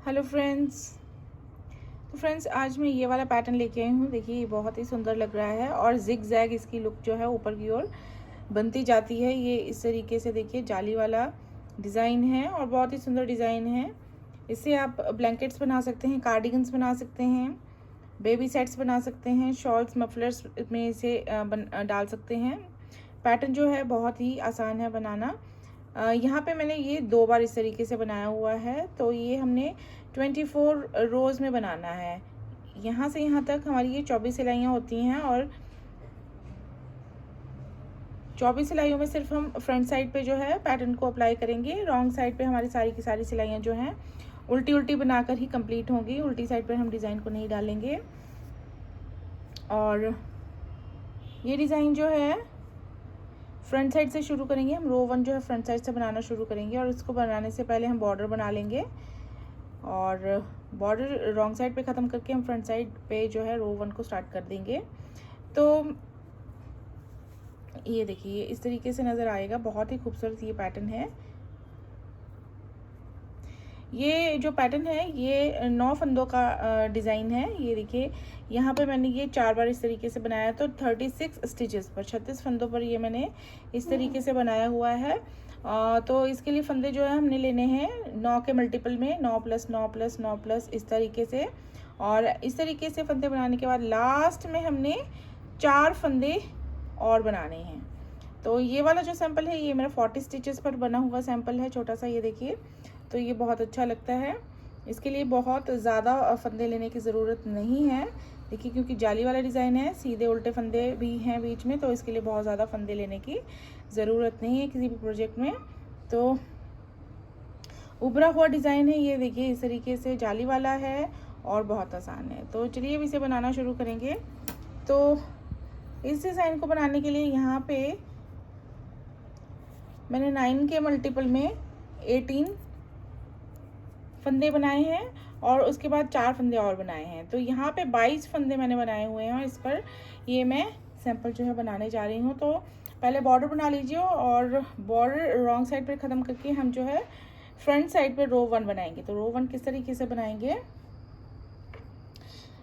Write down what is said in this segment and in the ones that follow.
Hello friends. तो friends आज मैं ये वाला पैटर्न लेके आई हूँ। देखिए ये बहुत ही सुंदर लग रहा है और जिग जैग इसकी लुक जो है ऊपर की ओर बनती जाती है। ये इस तरीके से देखिए जाली वाला डिज़ाइन है और बहुत ही सुंदर डिज़ाइन है। इससे आप ब्लैंकेट्स बना सकते हैं, कार्डिगन्स बना सकते हैं, बेबी सेट्स बना सकते हैं, शॉल्स मफलर्स में इसे डाल सकते हैं। पैटर्न जो है बहुत ही आसान है बनाना। यहाँ पे मैंने ये 2 बार इस तरीके से बनाया हुआ है। तो ये हमने 24 रोज़ में बनाना है। यहाँ से यहाँ तक हमारी ये 24 सिलाइयाँ होती हैं और 24 सिलाइयों में सिर्फ हम फ्रंट साइड पे जो है पैटर्न को अप्लाई करेंगे। रॉन्ग साइड पे हमारी सारी की सारी सिलाइयाँ जो हैं उल्टी उल्टी बनाकर ही कंप्लीट होंगी। उल्टी साइड पर हम डिज़ाइन को नहीं डालेंगे। और ये डिज़ाइन जो है फ्रंट साइड से शुरू करेंगे। हम रो 1 जो है फ्रंट साइड से बनाना शुरू करेंगे और इसको बनाने से पहले हम बॉर्डर बना लेंगे और बॉर्डर रॉन्ग साइड पे ख़त्म करके हम फ्रंट साइड पे जो है रो 1 को स्टार्ट कर देंगे। तो ये देखिए इस तरीके से नज़र आएगा। बहुत ही खूबसूरत ये पैटर्न है। ये जो पैटर्न है ये 9 फंदों का डिज़ाइन है। ये देखिए यहाँ पे मैंने ये 4 बार इस तरीके से बनाया। तो 36 स्टिचेस पर 36 फंदों पर ये मैंने इस तरीके से बनाया हुआ है। तो इसके लिए फंदे जो है हमने लेने हैं 9 के मल्टीपल में, 9 + 9 + 9 + इस तरीके से। और इस तरीके से फंदे बनाने के बाद लास्ट में हमने 4 फंदे और बनाने हैं। तो ये वाला जो सैंपल है ये मेरा 40 स्टिचेस पर बना हुआ सैंपल है, छोटा सा। ये देखिए तो ये बहुत अच्छा लगता है। इसके लिए बहुत ज़्यादा फंदे लेने की ज़रूरत नहीं है। देखिए क्योंकि जाली वाला डिज़ाइन है, सीधे उल्टे फंदे भी हैं बीच में, तो इसके लिए बहुत ज़्यादा फंदे लेने की ज़रूरत नहीं है किसी भी प्रोजेक्ट में। तो उभरा हुआ डिज़ाइन है ये देखिए, इस तरीके से जाली वाला है और बहुत आसान है। तो चलिए अब इसे बनाना शुरू करेंगे। तो इस डिज़ाइन को बनाने के लिए यहाँ पे मैंने 9 के मल्टीपल में 18 फंदे बनाए हैं और उसके बाद 4 फंदे और बनाए हैं। तो यहाँ पे 22 फंदे मैंने बनाए हुए हैं और इस पर ये मैं सैंपल जो है बनाने जा रही हूँ। तो पहले बॉर्डर बना लीजिए और बॉर्डर रॉन्ग साइड पर ख़त्म करके हम जो है फ्रंट साइड पे रो 1 बनाएंगे। तो रो 1 किस तरीके से बनाएंगे,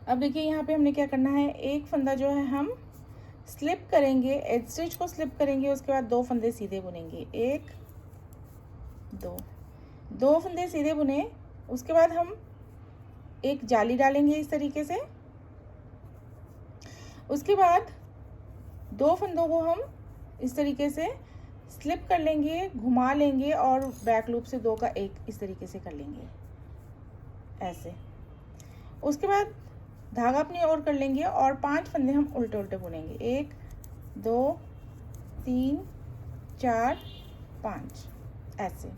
अब देखिए यहाँ पे हमने क्या करना है, एक फंदा जो है हम स्लिप करेंगे, एज स्टिच को स्लिप करेंगे, उसके बाद 2 फंदे सीधे बुनेंगे, 1 2 फंदे सीधे बुने। उसके बाद हम एक जाली डालेंगे इस तरीके से। उसके बाद 2 फंदों को हम इस तरीके से स्लिप कर लेंगे, घुमा लेंगे और बैक लूप से 2 का 1 इस तरीके से कर लेंगे ऐसे। उसके बाद धागा अपनी ओर कर लेंगे और 5 फंदे हम उल्टे उल्टे बुनेंगे, 1 2 3 4 5 ऐसे।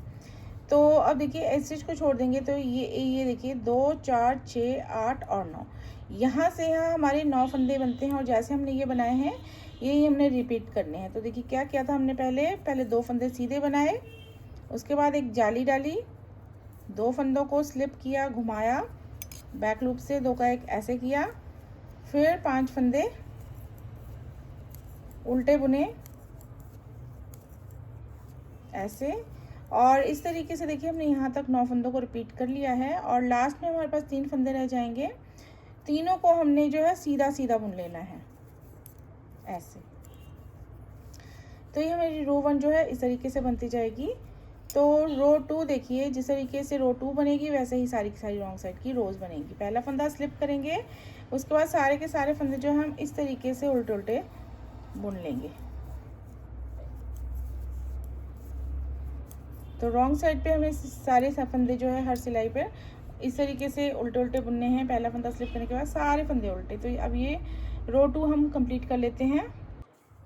तो अब देखिए एज स्टिच को छोड़ देंगे। तो ये देखिए 2 4 6 8 और 9, यहाँ से यहाँ हमारे 9 फंदे बनते हैं और जैसे हमने ये बनाए हैं यही हमने रिपीट करने हैं। तो देखिए क्या किया था हमने, पहले 2 फंदे सीधे बनाए, उसके बाद एक जाली डाली, 2 फंदों को स्लिप किया, घुमाया, बैक लूप से 2 का 1 ऐसे किया, फिर 5 फंदे उल्टे बुने ऐसे। और इस तरीके से देखिए हमने यहाँ तक 9 फंदों को रिपीट कर लिया है और लास्ट में हमारे पास 3 फंदे रह जाएंगे। तीनों को हमने जो है सीधा सीधा बुन लेना है ऐसे। तो ये हमारी रो 1 जो है इस तरीके से बनती जाएगी। तो रो 2 देखिए जिस तरीके से रो 2 बनेगी वैसे ही सारी की सारी रॉन्ग साइड की रोज़ बनेगी। पहला फंदा स्लिप करेंगे, उसके बाद सारे के सारे फंदे जो हम इस तरीके से उल्टे उल्टे बुन लेंगे। तो रॉन्ग साइड पे हमें सारे फंदे जो है हर सिलाई पे इस तरीके से उल्टे उल्टे बुनने हैं। पहला फंदा स्लिप करने के बाद सारे फंदे उल्टे। तो अब ये रो 2 हम कंप्लीट कर लेते हैं।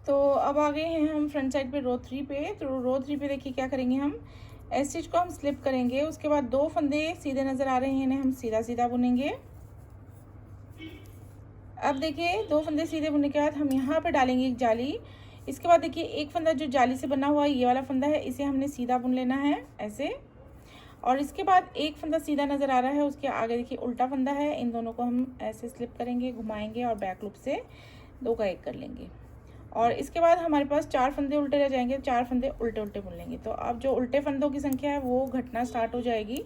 तो अब आ गए हैं हम फ्रंट साइड पे रो 3 पे। तो रो 3 पे देखिए क्या करेंगे, हम एज स्टिच को हम स्लिप करेंगे, उसके बाद 2 फंदे सीधे नज़र आ रहे हैं इन्हें हम सीधा सीधा बुनेंगे। अब देखिए 2 फंदे सीधे बुनने के बाद हम यहाँ पर डालेंगे एक जाली। इसके बाद देखिए एक फंदा जो जाली से बना हुआ है ये वाला फंदा है, इसे हमने सीधा बुन लेना है ऐसे। और इसके बाद एक फंदा सीधा नज़र आ रहा है, उसके आगे देखिए उल्टा फंदा है, इन दोनों को हम ऐसे स्लिप करेंगे, घुमाएंगे और बैक लूप से 2 का 1 कर लेंगे। और इसके बाद हमारे पास 4 फंदे उल्टे रह जाएंगे, 4 फंदे उल्टे उल्टे बुन लेंगे। तो अब जो उल्टे फंदों की संख्या है वो घटना स्टार्ट हो जाएगी।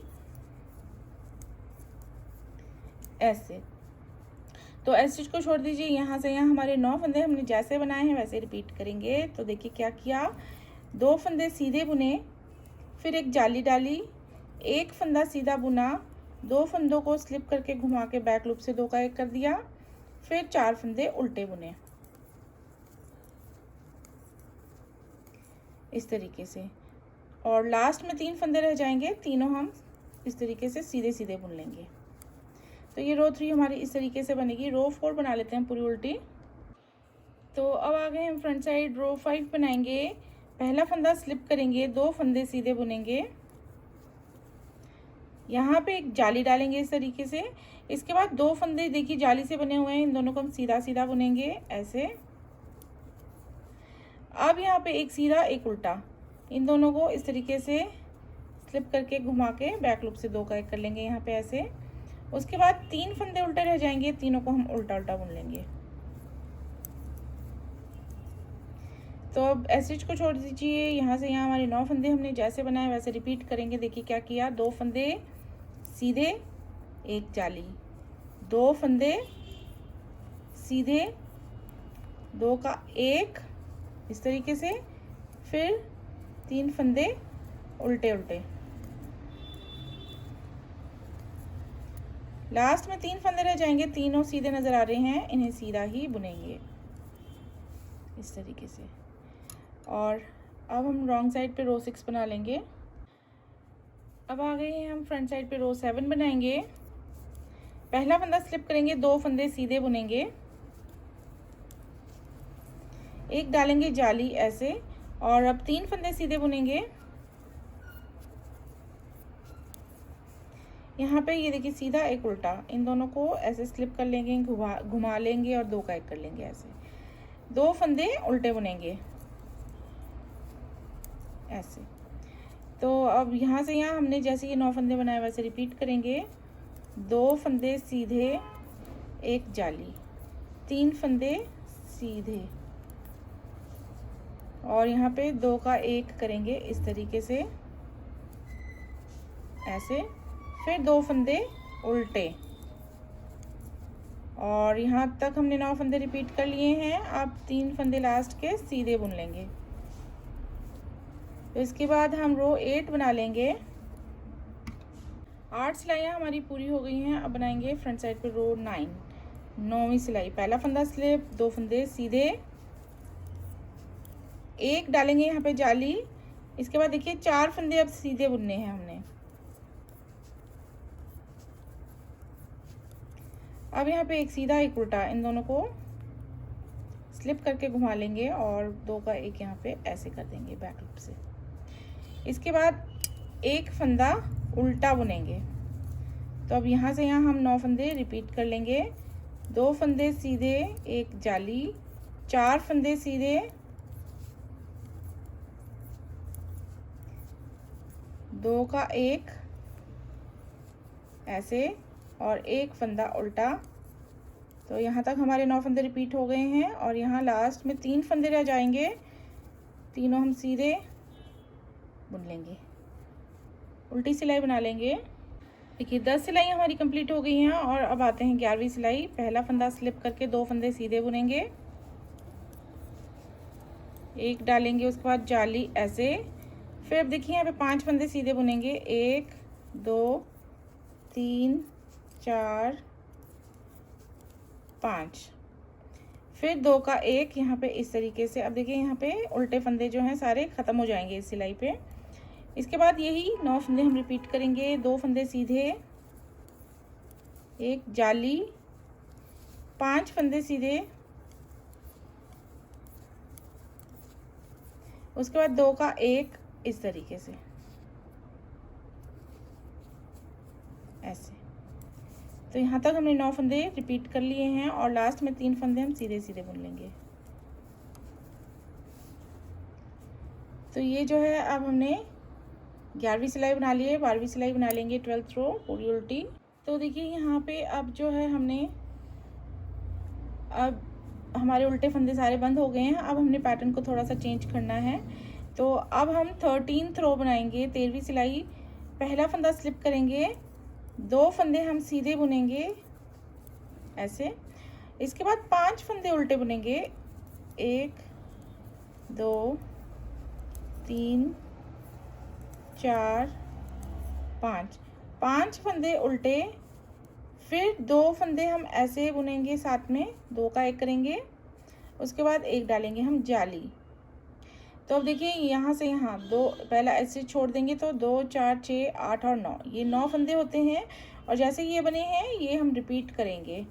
ऐसे। तो ऐसे स्टिच को छोड़ दीजिए। यहाँ से यहाँ हमारे 9 फंदे हमने जैसे बनाए हैं वैसे रिपीट करेंगे। तो देखिए क्या किया, 2 फंदे सीधे बुने, फिर एक जाली डाली, एक फंदा सीधा बुना, 2 फंदों को स्लिप करके घुमा के बैक लूप से 2 का 1 कर दिया, फिर 4 फंदे उल्टे बुने इस तरीके से, और लास्ट में 3 फंदे रह जाएंगे, तीनों हम इस तरीके से सीधे सीधे बुन लेंगे। तो ये रो 3 हमारी इस तरीके से बनेगी। रो 4 बना लेते हैं पूरी उल्टी। तो अब आ गए हम फ्रंट साइड। रो 5 बनाएंगे। पहला फंदा स्लिप करेंगे, 2 फंदे सीधे बुनेंगे, यहाँ पे एक जाली डालेंगे इस तरीके से। इसके बाद 2 फंदे देखिए जाली से बने हुए हैं, इन दोनों को हम सीधा सीधा बुनेंगे ऐसे। अब यहाँ पे एक सीधा एक उल्टा, इन दोनों को इस तरीके से स्लिप करके घुमा के बैक लूप से 2 का 1 कर लेंगे यहाँ पे ऐसे। उसके बाद 3 फंदे उल्टे रह जाएंगे, तीनों को हम उल्टा उल्टा बुन लेंगे। तो अब ऐसे को छोड़ दीजिए। यहाँ से यहाँ हमारे 9 फंदे हमने जैसे बनाए वैसे रिपीट करेंगे। देखिए क्या किया, 2 फंदे सीधे, एक जाली, 2 फंदे सीधे, 2 का 1 इस तरीके से, फिर 3 फंदे उल्टे उल्टे, लास्ट में 3 फंदे रह जाएंगे, तीनों सीधे नज़र आ रहे हैं, इन्हें सीधा ही बुनेंगे इस तरीके से। और अब हम रॉन्ग साइड पे रो 6 बना लेंगे। अब आ गए हैं हम फ्रंट साइड पे रो 7 बनाएंगे। पहला फंदा स्लिप करेंगे, 2 फंदे सीधे बुनेंगे, एक डालेंगे जाली ऐसे, और अब 3 फंदे सीधे बुनेंगे। यहाँ पे ये देखिए सीधा एक उल्टा, इन दोनों को ऐसे स्लिप कर लेंगे, घुमा लेंगे और 2 का 1 कर लेंगे ऐसे। 2 फंदे उल्टे बुनेंगे ऐसे। तो अब यहाँ से यहाँ हमने जैसे ये 9 फंदे बनाए वैसे रिपीट करेंगे। 2 फंदे सीधे, एक जाली, 3 फंदे सीधे, और यहाँ पे 2 का 1 करेंगे इस तरीके से ऐसे, फिर 2 फंदे उल्टे, और यहाँ तक हमने 9 फंदे रिपीट कर लिए हैं। अब 3 फंदे लास्ट के सीधे बुन लेंगे। तो इसके बाद हम रो 8 बना लेंगे। 8 सिलाइयाँ हमारी पूरी हो गई हैं। अब बनाएंगे फ्रंट साइड पे रो 9, 9वीं सिलाई। पहला फंदा स्लिप, 2 फंदे सीधे, एक डालेंगे यहाँ पे जाली। इसके बाद देखिए 4 फंदे अब सीधे बुनने हैं हमने। अब यहाँ पे एक सीधा एक उल्टा, इन दोनों को स्लिप करके घुमा लेंगे और 2 का 1 यहाँ पे ऐसे कर देंगे बैक लूप से। इसके बाद एक फंदा उल्टा बुनेंगे। तो अब यहाँ से यहाँ हम 9 फंदे रिपीट कर लेंगे। 2 फंदे सीधे, एक जाली, 4 फंदे सीधे, 2 का 1 ऐसे, और एक फंदा उल्टा। तो यहाँ तक हमारे 9 फंदे रिपीट हो गए हैं, और यहाँ लास्ट में 3 फंदे रह जाएंगे, तीनों हम सीधे बुन लेंगे, उल्टी सिलाई बना लेंगे। देखिए 10 सिलाई हमारी कंप्लीट हो गई हैं। और अब आते हैं 11वीं सिलाई। पहला फंदा स्लिप करके 2 फंदे सीधे बुनेंगे, एक डालेंगे, उसके बाद जाली ऐसे। फिर अब देखिए यहाँ पे 5 फंदे सीधे बुनेंगे, 1 2 3 4 5, फिर 2 का 1 यहाँ पे इस तरीके से। अब देखिए यहाँ पे उल्टे फंदे जो हैं सारे ख़त्म हो जाएंगे इस सिलाई पे। इसके बाद यही 9 फंदे हम रिपीट करेंगे। 2 फंदे सीधे, एक जाली, 5 फंदे सीधे, उसके बाद 2 का 1 इस तरीके से ऐसे। तो यहाँ तक हमने 9 फंदे रिपीट कर लिए हैं, और लास्ट में 3 फंदे हम सीधे सीधे बुन लेंगे। तो ये जो है अब हमने 11वीं सिलाई बना ली है। 12वीं सिलाई बना लेंगे 12th रो पूरी उल्टी। तो देखिए यहाँ पे अब जो है हमने, अब हमारे उल्टे फंदे सारे बंद हो गए हैं। अब हमने पैटर्न को थोड़ा सा चेंज करना है। तो अब हम 13th रो बनाएंगे, 13वीं सिलाई। पहला फंदा स्लिप करेंगे, 2 फंदे हम सीधे बुनेंगे, ऐसे। इसके बाद 5 फंदे उल्टे बुनेंगे, 1 2 3 4 5, 5 फंदे उल्टे, फिर 2 फंदे हम ऐसे बुनेंगे साथ में, 2 का 1 करेंगे, उसके बाद 1 डालेंगे हम जाली। तो अब देखिए यहाँ से यहाँ 2 पहला ऐसे छोड़ देंगे तो 2 4 6 8 और 9, ये 9 फंदे होते हैं। और जैसे ये बने हैं ये हम रिपीट करेंगे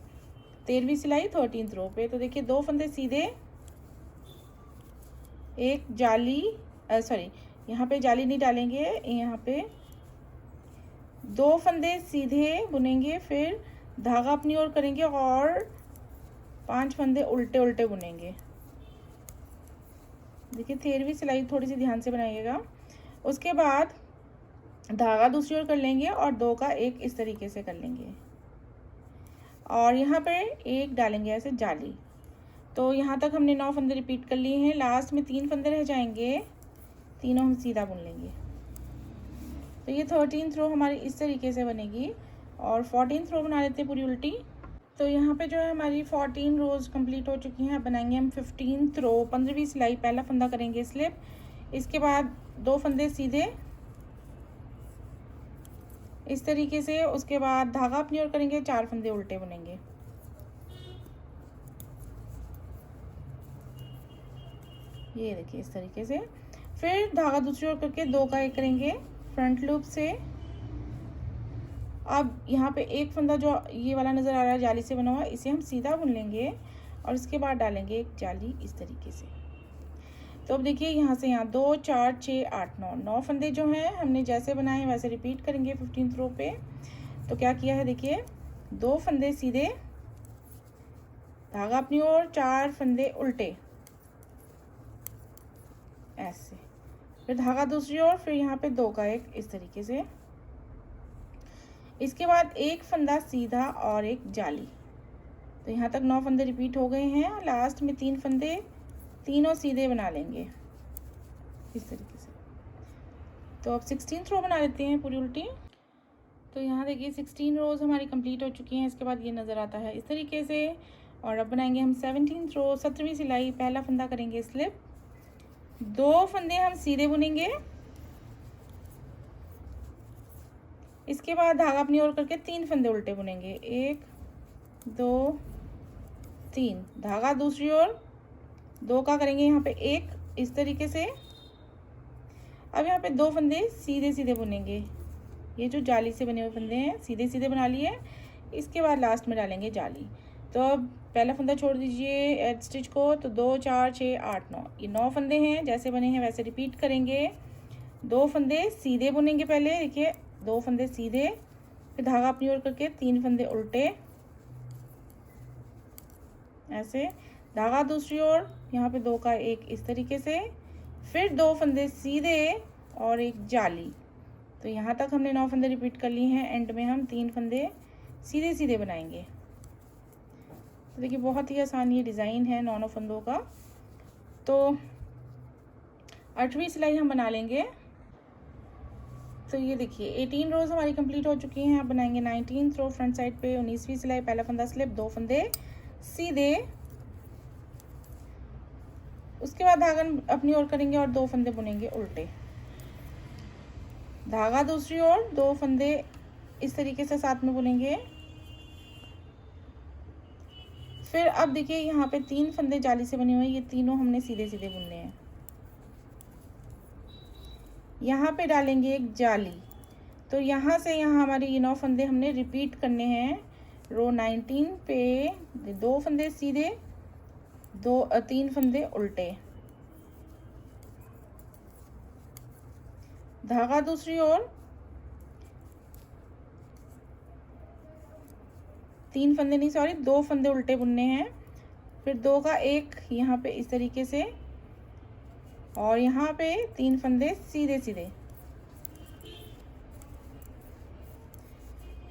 13वीं सिलाई 13th रो पे। तो देखिए 2 फंदे सीधे, 1 जाली, सॉरी यहाँ पे जाली नहीं डालेंगे, यहाँ पे 2 फंदे सीधे बुनेंगे, फिर धागा अपनी ओर करेंगे और 5 फंदे उल्टे उल्टे बुनेंगे। देखिए 13वीं सिलाई थोड़ी सी ध्यान से बनाइएगा। उसके बाद धागा दूसरी ओर कर लेंगे और 2 का 1 इस तरीके से कर लेंगे और यहाँ पे 1 डालेंगे ऐसे जाली। तो यहाँ तक हमने 9 फंदे रिपीट कर लिए हैं। लास्ट में 3 फंदे रह जाएंगे, तीनों हम सीधा बुन लेंगे। तो ये 13th रो हमारी इस तरीके से बनेगी। और 14th रो बना लेते हैं पूरी उल्टी। तो यहाँ पे जो है हमारी 14 रोज कंप्लीट हो चुकी हैं। अब बनाएंगे हम 15th रो, 15वीं सिलाई। पहला फंदा करेंगे स्लिप, इसके बाद 2 फंदे सीधे इस तरीके से, उसके बाद धागा अपनी ओर करेंगे, 4 फंदे उल्टे बुनेंगे। ये देखिए इस तरीके से, फिर धागा दूसरी ओर करके 2 का 1 करेंगे फ्रंट लूप से। अब यहाँ पे एक फंदा जो ये वाला नज़र आ रहा है जाली से बना हुआ, इसे हम सीधा बुन लेंगे और इसके बाद डालेंगे एक जाली इस तरीके से। तो अब देखिए यहाँ से यहाँ 2 4 6 8 9, 9 फंदे जो हैं हमने जैसे बनाए हैं वैसे रिपीट करेंगे 15th रो पे। तो क्या किया है देखिए, 2 फंदे सीधे, धागा अपनी ओर, 4 फंदे उल्टे ऐसे, फिर धागा दूसरी ओर, फिर यहाँ पे 2 का 1 इस तरीके से। इसके बाद 1 फंदा सीधा और 1 जाली। तो यहाँ तक 9 फंदे रिपीट हो गए हैं। लास्ट में 3 फंदे, तीनों सीधे बना लेंगे इस तरीके से। तो अब 16th रो बना लेते हैं पूरी उल्टी। तो यहाँ देखिए 16 रोज हमारी कंप्लीट हो चुकी हैं। इसके बाद ये नज़र आता है इस तरीके से। और अब बनाएंगे हम 17th रो, 17वीं सिलाई। पहला फंदा करेंगे स्लिप, 2 फंदे हम सीधे बुनेंगे, इसके बाद धागा अपनी ओर करके 3 फंदे उल्टे बुनेंगे, 1 2 3, धागा दूसरी ओर, 2 का करेंगे यहाँ पे 1 इस तरीके से। अब यहाँ पे 2 फंदे सीधे सीधे बुनेंगे, ये जो जाली से बने हुए फंदे हैं सीधे सीधे बना लिए। इसके बाद लास्ट में डालेंगे जाली। तो अब पहला फंदा छोड़ दीजिए एड स्टिच को। तो 2 4 6 8 9, ये 9 फंदे हैं जैसे बने हैं वैसे रिपीट करेंगे। 2 फंदे सीधे बुनेंगे पहले, देखिए 2 फंदे सीधे, फिर धागा अपनी ओर करके 3 फंदे उल्टे ऐसे, धागा दूसरी ओर, यहाँ पे 2 का 1 इस तरीके से, फिर 2 फंदे सीधे और 1 जाली। तो यहाँ तक हमने 9 फंदे रिपीट कर लिए हैं। एंड में हम 3 फंदे सीधे सीधे बनाएंगे। तो देखिए बहुत ही आसान ये डिज़ाइन है 9 फंदों का। तो 8वीं सिलाई हम बना लेंगे। तो ये देखिए 18 रोज हमारी कंप्लीट हो चुकी हैं। अब बनाएंगे 19th रो फ्रंट साइड पे, 19वीं सिलाई। पहला फंदा स्लिप, 2 फंदे सीधे, उसके बाद धागा अपनी ओर करेंगे और 2 फंदे बुनेंगे उल्टे, धागा दूसरी ओर, 2 फंदे इस तरीके से साथ में बुनेंगे। फिर अब देखिए यहाँ पे 3 फंदे जाली से बने हुए हैं, ये तीनों हमने सीधे सीधे बुनने हैं। यहाँ पे डालेंगे एक जाली। तो यहाँ से यहाँ हमारे ये 9 फंदे हमने रिपीट करने हैं। रो 19 पे 2 फंदे सीधे, 3 फंदे उल्टे, धागा दूसरी ओर, 3 फंदे नहीं सॉरी 2 फंदे उल्टे बुनने हैं, फिर 2 का 1 यहाँ पे इस तरीके से, और यहाँ पे 3 फंदे सीधे सीधे।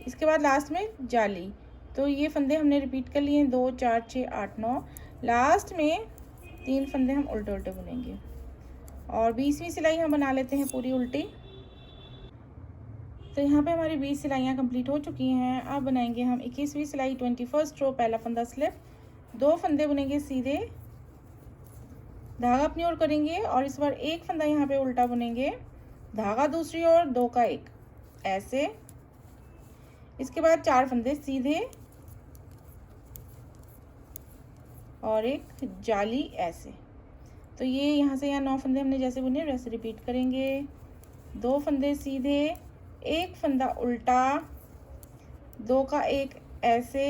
इसके बाद लास्ट में जाली। तो ये फंदे हमने रिपीट कर लिए हैं 2 4 6 8 9। लास्ट में 3 फंदे हम उल्टे उल्टे बुनेंगे और 20वीं सिलाई हम बना लेते हैं पूरी उल्टी। तो यहाँ पे हमारी 20 सिलाइयाँ कंप्लीट हो चुकी हैं। अब बनाएंगे हम 21वीं सिलाई 21st रो, पहला फंदा स्लिप, 2 फंदे बुनेंगे सीधे, धागा अपनी ओर करेंगे और इस बार एक फंदा यहाँ पे उल्टा बुनेंगे, धागा दूसरी ओर, 2 का 1 ऐसे। इसके बाद 4 फंदे सीधे और एक जाली ऐसे। तो ये यहाँ से यहाँ 9 फंदे हमने जैसे बुने वैसे रिपीट करेंगे। 2 फंदे सीधे, एक फंदा उल्टा, 2 का 1 ऐसे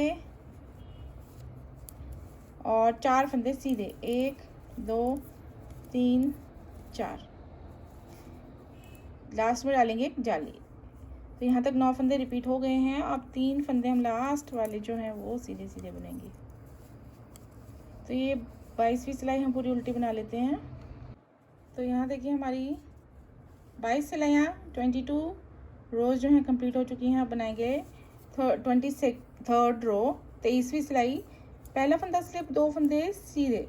और 4 फंदे सीधे, 1 2 3 4। लास्ट में डालेंगे एक जाली। तो यहाँ तक 9 फंदे रिपीट हो गए हैं। अब 3 फंदे हम लास्ट वाले जो हैं वो सीधे सीधे बुनेंगे। तो ये 22वीं सिलाई हम पूरी उल्टी बना लेते हैं। तो यहाँ देखिए हमारी 22 सिलाइयाँ 22 रोज़ जो हैं कंप्लीट हो चुकी हैं। अब बनाएंगे 23rd रो, 23वीं सिलाई, पहला फंदा स्लिप, 2 फंदे सीधे।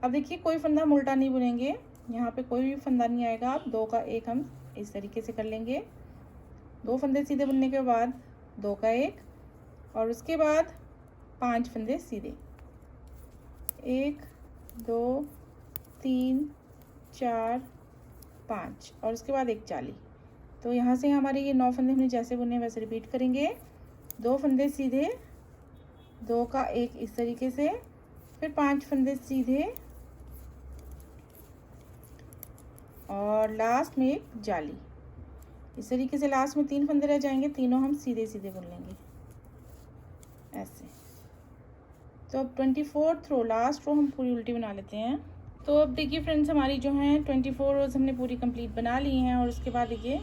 अब देखिए कोई फंदा हम उल्टा नहीं बुनेंगे, यहाँ पे कोई भी फंदा नहीं आएगा। अब 2 का 1 हम इस तरीके से कर लेंगे। 2 फंदे सीधे बुनने के बाद 2 का 1 और उसके बाद 5 फंदे सीधे, 1 2 3 4 5 और उसके बाद एक जाली। तो यहाँ से हमारे ये 9 फंदे हमने जैसे बुने वैसे रिपीट करेंगे। 2 फंदे सीधे, 2 का 1 इस तरीके से, फिर 5 फंदे सीधे और लास्ट में एक जाली। इस तरीके से लास्ट में 3 फंदे रह जाएंगे, तीनों हम सीधे सीधे बुन लेंगे ऐसे। तो अब 24th रो, लास्ट रो हम पूरी उल्टी बना लेते हैं। तो अब देखिए फ्रेंड्स हमारी जो हैं 24 रोज़ हमने पूरी कंप्लीट बना ली हैं और उसके बाद देखिए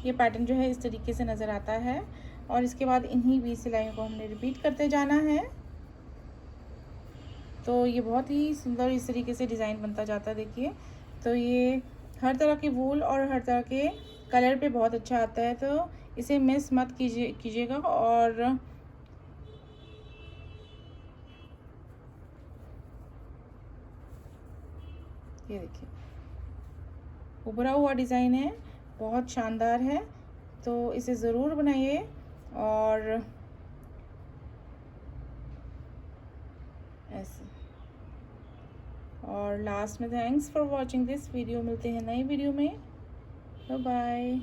ये पैटर्न जो है इस तरीके से नज़र आता है। और इसके बाद इन्हीं 20 सिलाइयों को हमने रिपीट करते जाना है। तो ये बहुत ही सुंदर इस तरीके से डिज़ाइन बनता जाता है। देखिए तो ये हर तरह के वूल और हर तरह के कलर पे बहुत अच्छा आता है, तो इसे मिस मत कीजिएगा। और ये देखिए उभरा हुआ डिज़ाइन है, बहुत शानदार है, तो इसे ज़रूर बनाइए। और ऐसे और लास्ट में thanks for watching this video. मिलते हैं नई वीडियो में, बाय बाय।